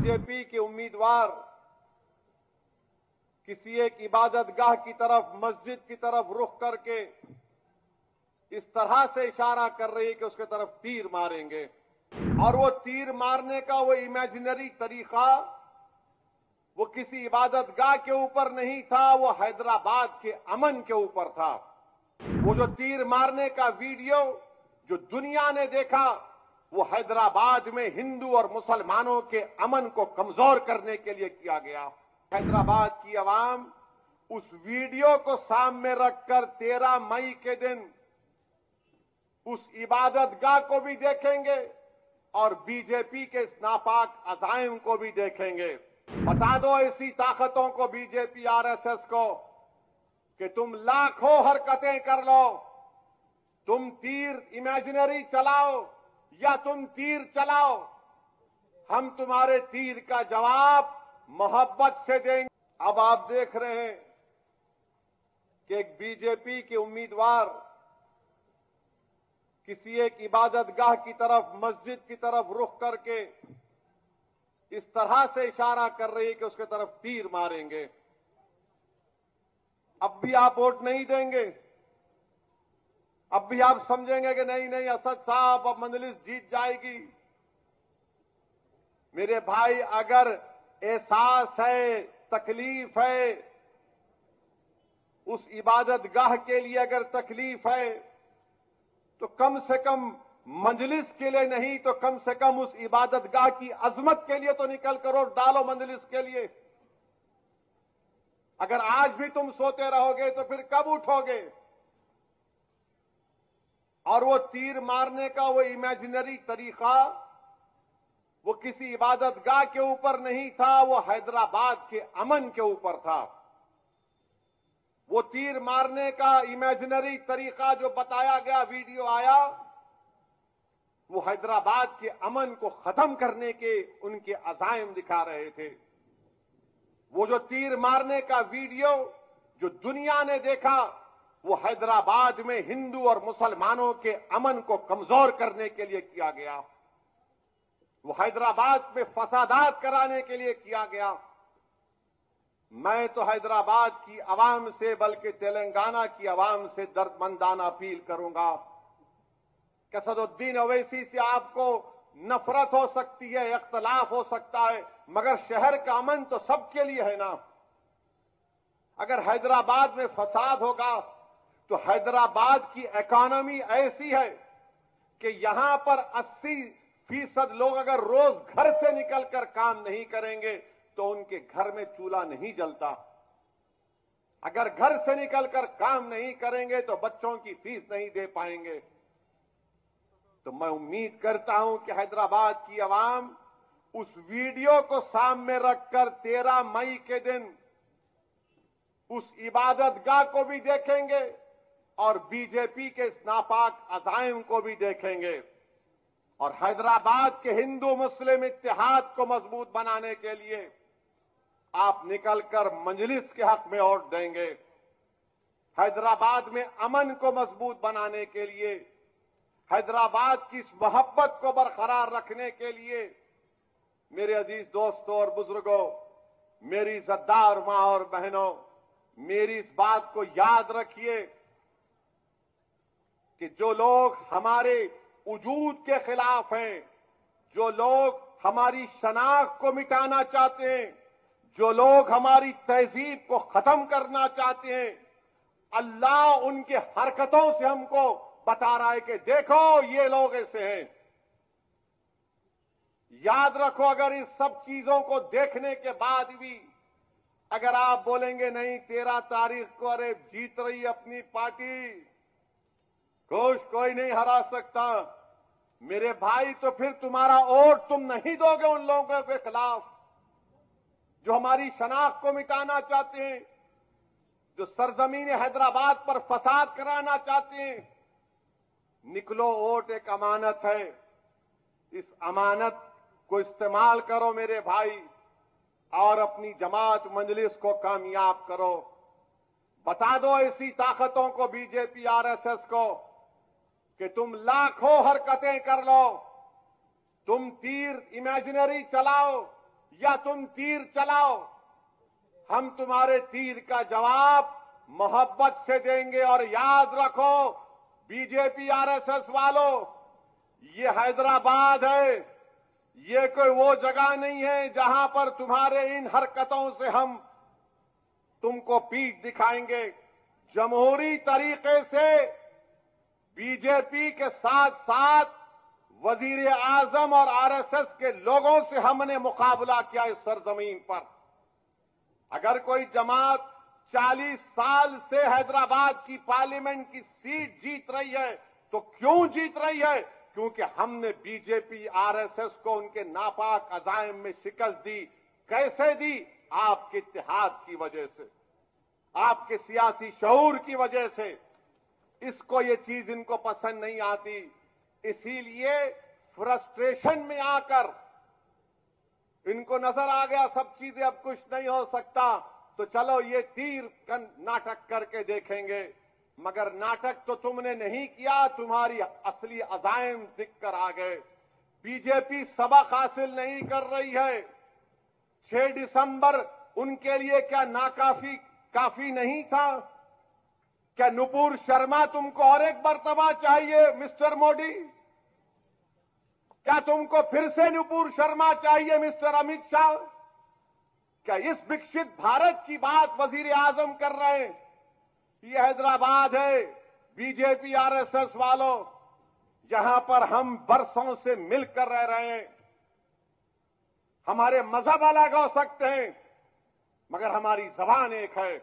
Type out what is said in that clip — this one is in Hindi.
बीजेपी के उम्मीदवार किसी एक इबादतगाह की तरफ, मस्जिद की तरफ रुख करके इस तरह से इशारा कर रही है कि उसके तरफ तीर मारेंगे। और वो तीर मारने का वो इमेजिनरी तरीका वो किसी इबादतगाह के ऊपर नहीं था, वो हैदराबाद के अमन के ऊपर था। वो जो तीर मारने का वीडियो जो दुनिया ने देखा, वो हैदराबाद में हिंदू और मुसलमानों के अमन को कमजोर करने के लिए किया गया। हैदराबाद की आवाम उस वीडियो को सामने रखकर 13 मई के दिन उस इबादतगाह को भी देखेंगे और बीजेपी के इस नापाक अज़ाइम को भी देखेंगे। बता दो ऐसी ताकतों को, बीजेपी आरएसएस को, कि तुम लाखों हरकतें कर लो, तुम तीर इमेजिनरी चलाओ या तुम तीर चलाओ, हम तुम्हारे तीर का जवाब मोहब्बत से देंगे। अब आप देख रहे हैं कि एक बीजेपी के उम्मीदवार किसी एक इबादतगाह की तरफ, मस्जिद की तरफ रुख करके इस तरह से इशारा कर रही है कि उसके तरफ तीर मारेंगे। अब भी आप वोट नहीं देंगे? अब भी आप समझेंगे कि नहीं नहीं असद साहब अब मजलिस जीत जाएगी? मेरे भाई, अगर एहसास है, तकलीफ है, उस इबादतगाह के लिए अगर तकलीफ है, तो कम से कम मजलिस के लिए नहीं तो कम से कम उस इबादतगाह की अजमत के लिए तो निकल कर वोट डालो मजलिस के लिए। अगर आज भी तुम सोते रहोगे तो फिर कब उठोगे? और वो तीर मारने का वो इमेजिनरी तरीका वो किसी इबादतगाह के ऊपर नहीं था, वो हैदराबाद के अमन के ऊपर था। वो तीर मारने का इमेजिनरी तरीका जो बताया गया, वीडियो आया, वो हैदराबाद के अमन को खत्म करने के उनके अज़ाइम दिखा रहे थे। वो जो तीर मारने का वीडियो जो दुनिया ने देखा, वो हैदराबाद में हिंदू और मुसलमानों के अमन को कमजोर करने के लिए किया गया। वो हैदराबाद में फसादात कराने के लिए किया गया। मैं तो हैदराबाद की आवाम से, बल्कि तेलंगाना की आवाम से दर्दमंदाना अपील करूंगा कि असदुद्दीन ओवैसी से आपको नफरत हो सकती है, इख्तलाफ हो सकता है, मगर शहर का अमन तो सबके लिए है ना। अगर हैदराबाद में फसाद होगा तो हैदराबाद की इकोनॉमी ऐसी है कि यहां पर 80% लोग अगर रोज घर से निकलकर काम नहीं करेंगे तो उनके घर में चूल्हा नहीं जलता। अगर घर से निकलकर काम नहीं करेंगे तो बच्चों की फीस नहीं दे पाएंगे। तो मैं उम्मीद करता हूं कि हैदराबाद की आवाम उस वीडियो को सामने रखकर 13 मई के दिन उस इबादतगाह को भी देखेंगे और बीजेपी के इस नापाक अज़ाइम को भी देखेंगे। और हैदराबाद के हिंदू मुस्लिम इत्तेहाद को मजबूत बनाने के लिए आप निकलकर मजलिस के हक में वोट देंगे। हैदराबाद में अमन को मजबूत बनाने के लिए, हैदराबाद की इस मोहब्बत को बरकरार रखने के लिए, मेरे अजीज दोस्तों और बुजुर्गों, मेरी इज्जतदार मां और बहनों, मेरी इस बात को याद रखिए कि जो लोग हमारे वजूद के खिलाफ हैं, जो लोग हमारी शनाख्त को मिटाना चाहते हैं, जो लोग हमारी तहजीब को खत्म करना चाहते हैं, अल्लाह उनके हरकतों से हमको बता रहा है कि देखो ये लोग ऐसे हैं। याद रखो, अगर इस सब चीजों को देखने के बाद भी अगर आप बोलेंगे नहीं 13 तारीख को अरे जीत रही अपनी पार्टी, कोई नहीं हरा सकता, मेरे भाई, तो फिर तुम्हारा वोट तुम नहीं दोगे उन लोगों के खिलाफ जो हमारी शनाख्त को मिटाना चाहते हैं, जो सरजमीन हैदराबाद पर फसाद कराना चाहते हैं। निकलो, वोट एक अमानत है, इस अमानत को इस्तेमाल करो मेरे भाई, और अपनी जमात मजलिस को कामयाब करो। बता दो ऐसी ताकतों को, बीजेपी आरएसएस को, कि तुम लाखों हरकतें कर लो, तुम तीर इमेजिनरी चलाओ या तुम तीर चलाओ, हम तुम्हारे तीर का जवाब मोहब्बत से देंगे। और याद रखो बीजेपी आरएसएस वालों, ये हैदराबाद है, ये कोई वो जगह नहीं है जहां पर तुम्हारे इन हरकतों से हम तुमको पीठ दिखाएंगे। जमहूरी तरीके से बीजेपी के साथ साथ वजीर आजम और आरएसएस के लोगों से हमने मुकाबला किया इस सरजमीन पर। अगर कोई जमात 40 साल से हैदराबाद की पार्लियामेंट की सीट जीत रही है तो क्यों जीत रही है? क्योंकि हमने बीजेपी आरएसएस को उनके नापाक अजाइम में शिकस्त दी। कैसे दी? आपके इत्तेहाद की वजह से, आपके सियासी शऊर की वजह से। इसको ये चीज इनको पसंद नहीं आती, इसीलिए फ्रस्ट्रेशन में आकर इनको नजर आ गया सब चीजें अब कुछ नहीं हो सकता, तो चलो ये तीर का नाटक करके देखेंगे। मगर नाटक तो तुमने नहीं किया, तुम्हारी असली अजाइम दिख कर आ गए। बीजेपी सबक हासिल नहीं कर रही है। 6 दिसंबर उनके लिए क्या काफी नहीं था? क्या नुपुर शर्मा तुमको और एक मर्तबा चाहिए मिस्टर मोदी? क्या तुमको फिर से नुपुर शर्मा चाहिए मिस्टर अमित शाह? क्या इस विकसित भारत की बात वजीर आजम कर रहे हैं? ये हैदराबाद है बीजेपी आरएसएस वालों, जहां पर हम बरसों से मिलकर रह रहे हैं। हमारे मजहब अलग हो सकते हैं मगर हमारी जबान एक है,